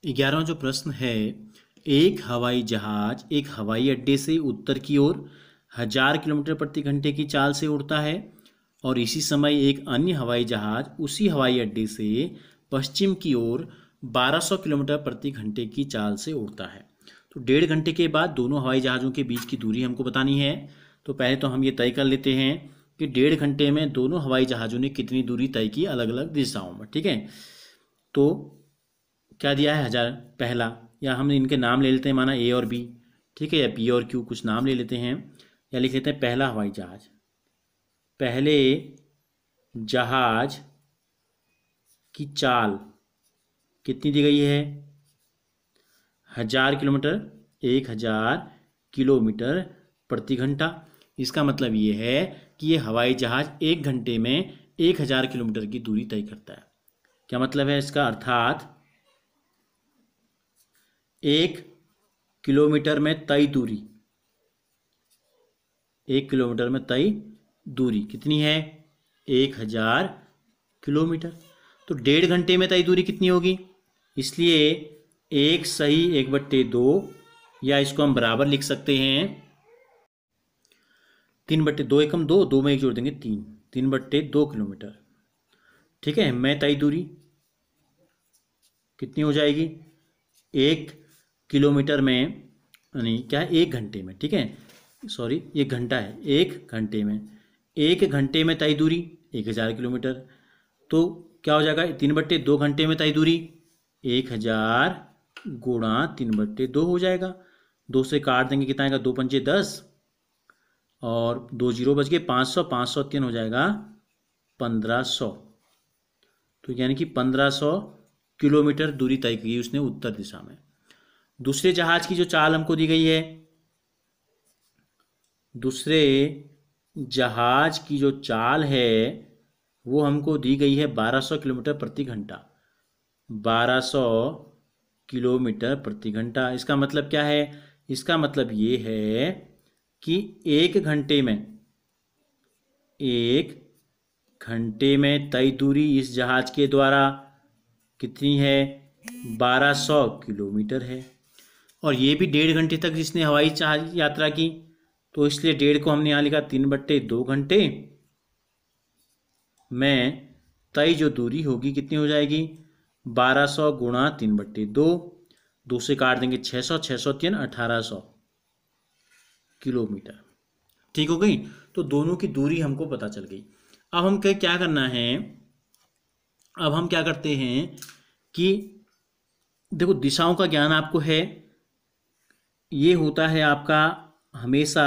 11वां जो प्रश्न है, एक हवाई जहाज एक हवाई अड्डे से उत्तर की ओर 1000 किलोमीटर प्रति घंटे की चाल से उड़ता है और इसी समय एक अन्य हवाई जहाज उसी हवाई अड्डे से पश्चिम की ओर 1200 किलोमीटर प्रति घंटे की चाल से उड़ता है। तो 1.5 घंटे के बाद दोनों हवाई जहाज़ों के बीच की दूरी हमको बतानी है। तो पहले तो हम ये तय कर लेते हैं कि 1.5 घंटे में दोनों हवाई जहाज़ों ने कितनी दूरी तय की अलग अलग दिशाओं में। ठीक है, तो क्या दिया है 1000 पहला, या हम इनके नाम ले लेते हैं, माना ए और बी, ठीक है, या पी और क्यू, कुछ नाम ले लेते हैं, या लिख लेते हैं पहला हवाई जहाज। पहले जहाज की चाल कितनी दी गई है? 1000 किलोमीटर, 1000 किलोमीटर प्रति घंटा। इसका मतलब ये है कि ये हवाई जहाज 1 घंटे में 1000 किलोमीटर की दूरी तय करता है। क्या मतलब है इसका? अर्थात 1 किलोमीटर में तय दूरी, 1 किलोमीटर में तय दूरी कितनी है? 1000 किलोमीटर। तो 1.5 घंटे में तय दूरी कितनी होगी? इसलिए 1 सही 1/2, या इसको हम बराबर लिख सकते हैं 3/2, एकम 2, 2 में 1 जोड़ देंगे 3, 3/2 किलोमीटर। ठीक है, मैं तय दूरी कितनी हो जाएगी? 1 किलोमीटर में, नहीं क्या है, 1 घंटे में, ठीक है, सॉरी ये घंटा है, 1 घंटे में, 1 घंटे में तय दूरी 1000 किलोमीटर। तो क्या हो जाएगा? 3/2 घंटे में तय दूरी 1000 गुणा 3/2 हो जाएगा। 2 से काट देंगे, कितना आएगा? 2 पंचे 10 और 2 जीरो बच गए, 500, 500 3 हो जाएगा 1500। तो यानी कि 1500 किलोमीटर दूरी तय की उसने उत्तर दिशा में। दूसरे जहाज की जो चाल हमको दी गई है, दूसरे जहाज की जो चाल है वो हमको दी गई है 1200 किलोमीटर प्रति घंटा, 1200 किलोमीटर प्रति घंटा। इसका मतलब क्या है? इसका मतलब ये है कि 1 घंटे में, 1 घंटे में तय दूरी इस जहाज के द्वारा कितनी है? 1200 किलोमीटर है। और ये भी 1.5 घंटे तक जिसने हवाई जहाज यात्रा की, तो इसलिए 1.5 को हमने यहाँ लिखा 3/2 घंटे में तय जो दूरी होगी कितनी हो जाएगी? 1200 गुणा 3/2, 2 से काट देंगे 600, 600 3 1800 किलोमीटर। ठीक हो गई? तो दोनों की दूरी हमको पता चल गई। अब हम क्या करना है, अब हम क्या करते हैं कि देखो दिशाओं का ज्ञान आपको है, ये होता है आपका हमेशा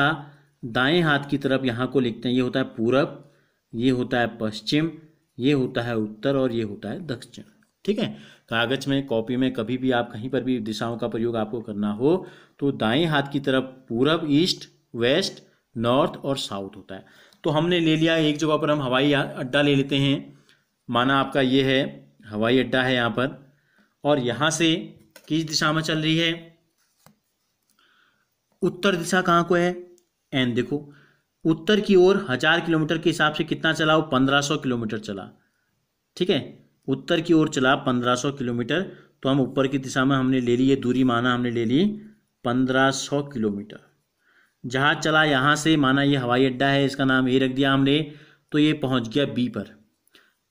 दाएं हाथ की तरफ, यहाँ को लिखते हैं, ये होता है पूरब, ये होता है पश्चिम, ये होता है उत्तर और ये होता है दक्षिण। ठीक है, कागज में, कॉपी में, कभी भी आप कहीं पर भी दिशाओं का प्रयोग आपको करना हो तो दाएं हाथ की तरफ पूरब, ईस्ट, वेस्ट, नॉर्थ और साउथ होता है। तो हमने ले लिया एक जगह पर, हम हवाई अड्डा ले लेते हैं, माना आपका ये है हवाई अड्डा है यहाँ पर, और यहाँ से किस दिशा में चल रही है? उत्तर दिशा कहाँ को है? एन। देखो उत्तर की ओर 1000 किलोमीटर के हिसाब से कितना चला? वो 1500 किलोमीटर चला। ठीक है, उत्तर की ओर चला 1500 किलोमीटर। तो हम ऊपर की दिशा में हमने ले ली ये दूरी, माना हमने ले ली 1500 किलोमीटर। जहाज चला यहाँ से, माना ये हवाई अड्डा है, इसका नाम ए रख दिया हमने, तो ये पहुँच गया बी पर।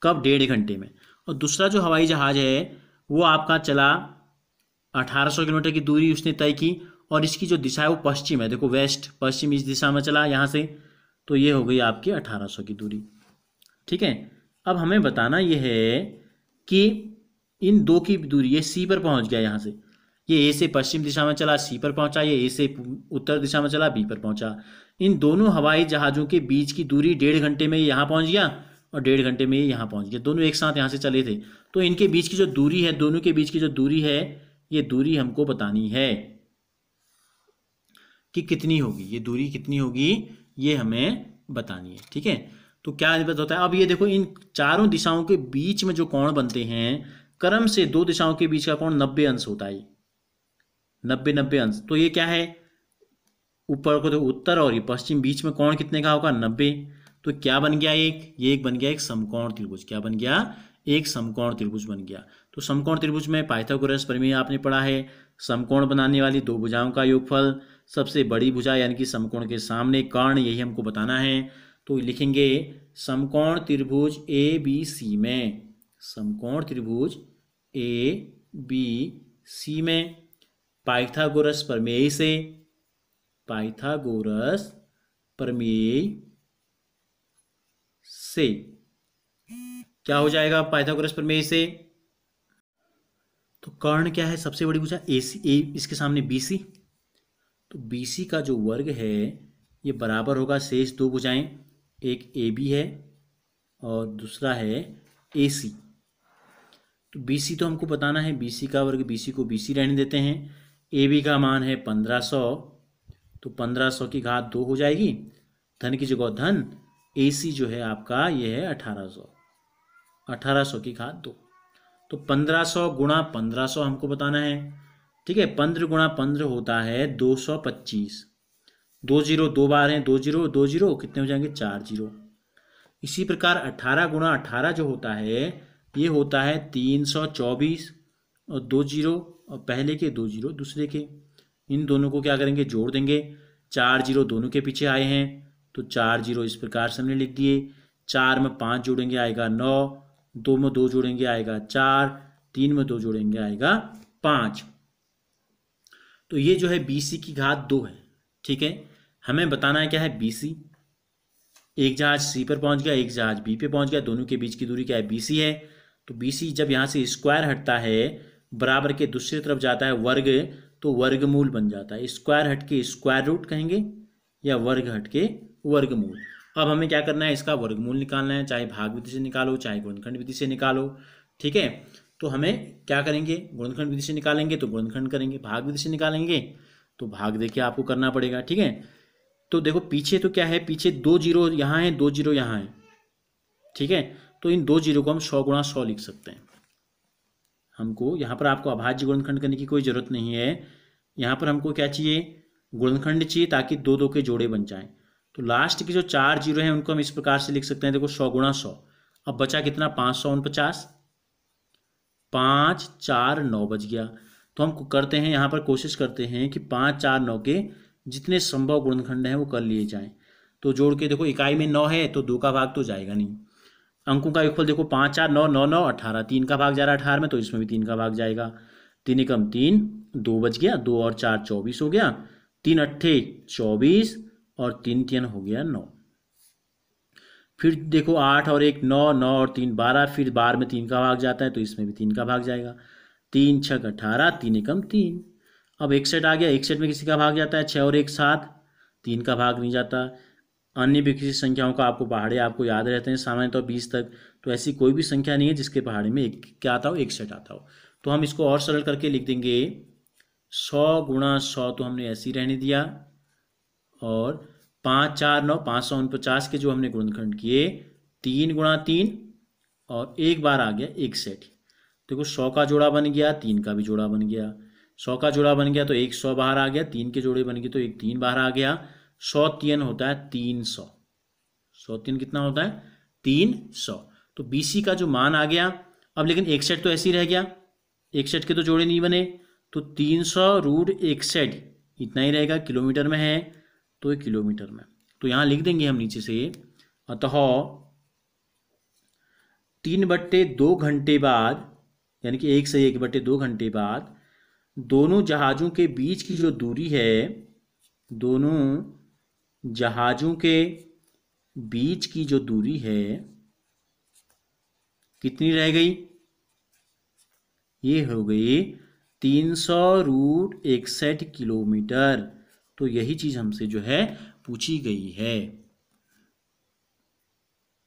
कब? 1.5 घंटे में। और दूसरा जो हवाई जहाज है वो आपका चला 1800 किलोमीटर की दूरी उसने तय की, और इसकी जो दिशा है वो पश्चिम है। देखो वेस्ट, पश्चिम इस दिशा में चला यहाँ से, तो ये हो गई आपकी 1800 की दूरी। ठीक है, अब हमें बताना ये है कि इन दो की दूरी, ये सी पर पहुंच गया यहाँ से, ये ए से पश्चिम दिशा में चला सी पर पहुंचा, ये ए से उत्तर दिशा में चला बी पर पहुंचा। इन दोनों हवाई जहाज़ों के बीच की दूरी 1.5 घंटे में यहाँ पहुंच गया और 1.5 घंटे में यहाँ पहुंच गया, दोनों एक साथ यहाँ से चले थे। तो इनके बीच की जो दूरी है, दोनों के बीच की जो दूरी है, ये दूरी हमको बतानी है कि कितनी होगी, ये दूरी कितनी होगी, ये हमें बतानी है। ठीक है, तो क्या होता है? अब ये देखो इन चारों दिशाओं के बीच में जो कोण बनते हैं, क्रम से दो दिशाओं के बीच का कोण 90 अंश होता है, 90 अंश। तो ये क्या है? ऊपर को तो उत्तर और ये पश्चिम, बीच में कोण कितने का होगा? 90। तो क्या बन गया? ये एक बन गया एक समकोण त्रिभुज। क्या बन गया? एक समकोण त्रिभुज बन गया। तो समकोण त्रिभुज में पाइथागोरस प्रमेय आपने पढ़ा है, समकोण बनाने वाली दो भुजाओं का योगफल, सबसे बड़ी भुजा यानी कि समकोण के सामने कर्ण, यही हमको बताना है। तो लिखेंगे समकोण त्रिभुज ए बी सी में, समकोण त्रिभुज ए बी सी में पाइथागोरस प्रमेय से, पाइथागोरस प्रमेय से क्या हो जाएगा पाइथागोरस प्रमेय से? तो कर्ण क्या है? सबसे बड़ी भुजा ए सी, ए इसके सामने बी सी, तो बी सी का जो वर्ग है ये बराबर होगा शेष दो भुजाएं, एक ए बी है और दूसरा है ए सी। तो बी सी तो हमको बताना है, बी सी का वर्ग, बी सी को बी सी रहने देते हैं। ए बी का मान है 1500, तो 1500 की घात 2 हो जाएगी, धन की जगह धन। ए सी जो है आपका ये है 1800, 1800 की घात 2। तो 1500 गुणा 1500 हमको बताना है, ठीक है। 15 गुणा 15 होता है 225, 2 जीरो 2 बार हैं, 2 जीरो 2 जीरो कितने हो जाएंगे? 4 जीरो। इसी प्रकार 18 गुणा 18 जो होता है ये होता है 324, और 2 जीरो और पहले के 2 जीरो दूसरे के, इन दोनों को क्या करेंगे? जोड़ देंगे। 4 जीरो दोनों के पीछे आए हैं तो 4 जीरो इस प्रकार से हमने लिख दिए। 4 में 5 जोड़ेंगे आएगा 9, 2 में 2 जोड़ेंगे आएगा 4, 3 में 2 जोड़ेंगे आएगा 5। तो ये जो है बी सी की घात 2 है, ठीक है। हमें बताना है क्या है? बी सी, एक जहाज सी पर पहुंच गया, एक जहाज बी पे पहुंच गया, दोनों के बीच की दूरी क्या है? बी सी है। तो बी सी जब यहाँ से स्क्वायर हटता है, बराबर के दूसरी तरफ जाता है वर्ग, तो वर्गमूल बन जाता है। स्क्वायर हट के स्क्वायर रूट कहेंगे या वर्ग हट के वर्गमूल। अब हमें क्या करना है? इसका वर्गमूल निकालना है, चाहे भाग विधि से निकालो चाहे गुणनखंड विधि से निकालो, ठीक है। तो हमें क्या करेंगे? गुणनखंड विधि से निकालेंगे तो गुणनखंड करेंगे, भाग विधि से निकालेंगे तो भाग देखिए आपको करना पड़ेगा, ठीक है। तो देखो पीछे तो क्या है? पीछे 2 जीरो यहाँ है, 2 जीरो यहाँ है, ठीक है। तो इन 2 जीरो को हम 100 गुणा 100 लिख सकते हैं। हमको यहाँ पर आपको अभाज्य गुणनखंड करने की कोई जरूरत नहीं है, यहाँ पर हमको क्या चाहिए? गुणनखंड चाहिए, ताकि 2 2 के जोड़े बन जाएं। तो लास्ट के जो 4 जीरो हैं उनको हम इस प्रकार से लिख सकते हैं, देखो 100 गुणा 100। अब बचा कितना? 549, 5 4 9 बच गया। तो हम करते हैं यहाँ पर, कोशिश करते हैं कि 5 4 9 के जितने संभव गुणनखंड हैं वो कर लिए जाएं। तो जोड़ के देखो, इकाई में 9 है तो 2 का भाग तो जाएगा नहीं। अंकों का योगफल देखो, 5 4 9 9 9 18, 3 का भाग जा रहा है 18 में, तो इसमें भी 3 का भाग जाएगा। 3 एकम 3, 2 बच गया, 2 और 4 24 हो गया, 3 अट्ठे 24 और 3 3 हो गया 9। फिर देखो 8 और 1 9, 9 और 3 12, फिर 12 में 3 का भाग जाता है तो इसमें भी 3 का भाग जाएगा। 3 6 18, 3 एकम 3। अब 61 आ गया, 61 में किसी का भाग जाता है? 6 और 1 7, 3 का भाग नहीं जाता। अन्य भी किसी संख्याओं का आपको पहाड़े आपको याद रहते हैं सामान्यतः 20 तक, तो ऐसी कोई भी संख्या नहीं है जिसके पहाड़े में एक क्या आता हो? 61 आता हो। तो हम इसको और सरल करके लिख देंगे, 100 गुणा 100 तो हमने ऐसे ही रहने दिया, और 5 4 9 549 के जो हमने गुणनखंड किए, 3 गुणा 3 और एक बार आ गया 61। देखो 100 का जोड़ा बन गया, 3 का भी जोड़ा बन गया। 100 का जोड़ा बन गया तो एक 100 बाहर आ गया, 3 के जोड़े बन गए तो एक 3 बाहर आ गया। 100 3 होता है 300, 100 3 कितना होता है? 300। तो BC का जो मान आ गया। अब लेकिन 61 तो ऐसे ही रह गया, 61 के तो जोड़े नहीं बने, तो 300 रूट 61 इतना ही रहेगा। किलोमीटर में है तो ये किलोमीटर में, तो यहाँ लिख देंगे हम नीचे से, अतः 3/2 घंटे बाद, यानी कि 1 से 1/2 घंटे बाद, दोनों जहाज़ों के बीच की जो दूरी है, दोनों जहाज़ों के बीच की जो दूरी है कितनी रह गई? ये हो गई 300 रूट 61 किलोमीटर। तो यही चीज़ हमसे जो है पूछी गई है।